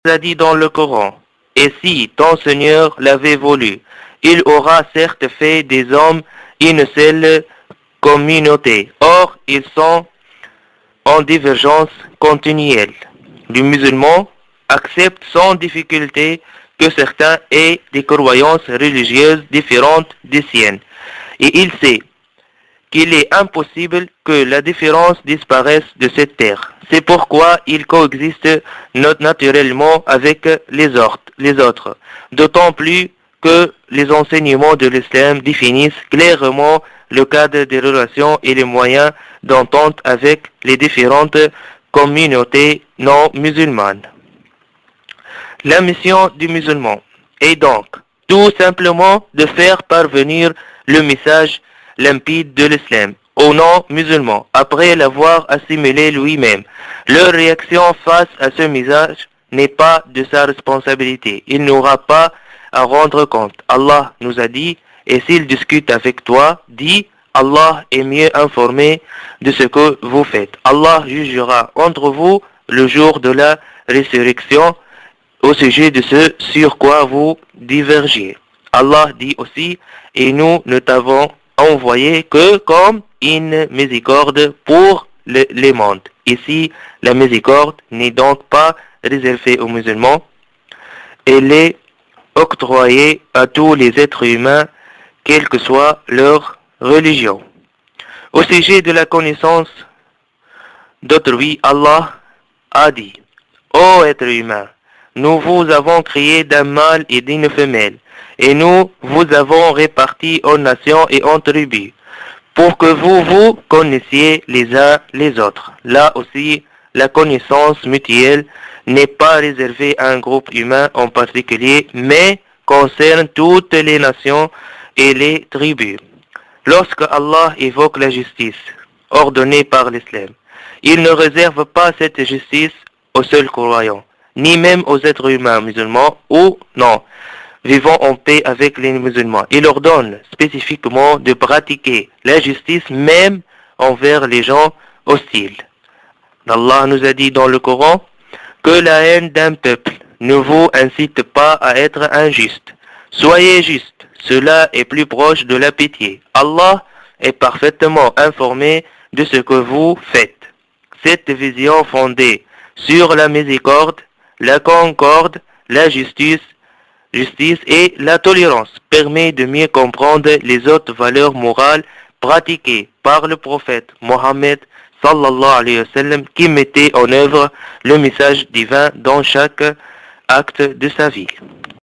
a dit dans le Coran, et si ton Seigneur l'avait voulu, il aura certes fait des hommes une seule communauté. Or, ils sont en divergence continuelle. Le musulman accepte sans difficulté que certains aient des croyances religieuses différentes des siennes. Et il sait qu'il est impossible que la différence disparaisse de cette terre. C'est pourquoi il coexiste naturellement avec les autres. D'autant plus que les enseignements de l'islam définissent clairement le cadre des relations et les moyens d'entente avec les différentes communautés non musulmanes. La mission du musulman est donc tout simplement de faire parvenir le message limpide de l'islam aux non-musulmans après l'avoir assimilé lui-même. Leur réaction face à ce message n'est pas de sa responsabilité. Il n'aura pas à rendre compte. Allah nous a dit, et s'il discute avec toi, dis, Allah est mieux informé de ce que vous faites. Allah jugera entre vous le jour de la résurrection au sujet de ce sur quoi vous divergez. Allah dit aussi, et nous ne t'avons envoyé que comme une miséricorde pour les mondes. Ici, la miséricorde n'est donc pas réservée aux musulmans, elle est octroyée à tous les êtres humains, quelle que soit leur religion. Au sujet de la connaissance d'autrui, Allah a dit, ô être humain, nous vous avons créé d'un mâle et d'une femelle, et nous vous avons répartis en nations et en tribus, pour que vous vous connaissiez les uns les autres. Là aussi, la connaissance mutuelle n'est pas réservée à un groupe humain en particulier, mais concerne toutes les nations et les tribus. Lorsque Allah évoque la justice ordonnée par l'islam, il ne réserve pas cette justice aux seuls croyants, ni même aux êtres humains musulmans ou non, vivant en paix avec les musulmans. Il ordonne spécifiquement de pratiquer la justice même envers les gens hostiles. Allah nous a dit dans le Coran que la haine d'un peuple ne vous incite pas à être injuste. Soyez juste, cela est plus proche de la pitié. Allah est parfaitement informé de ce que vous faites. Cette vision fondée sur la miséricorde, la concorde, la justice et la tolérance permet de mieux comprendre les autres valeurs morales pratiquées par le prophète Mohammed sallallahu alayhi wa sallam qui mettait en œuvre le message divin dans chaque acte de sa vie.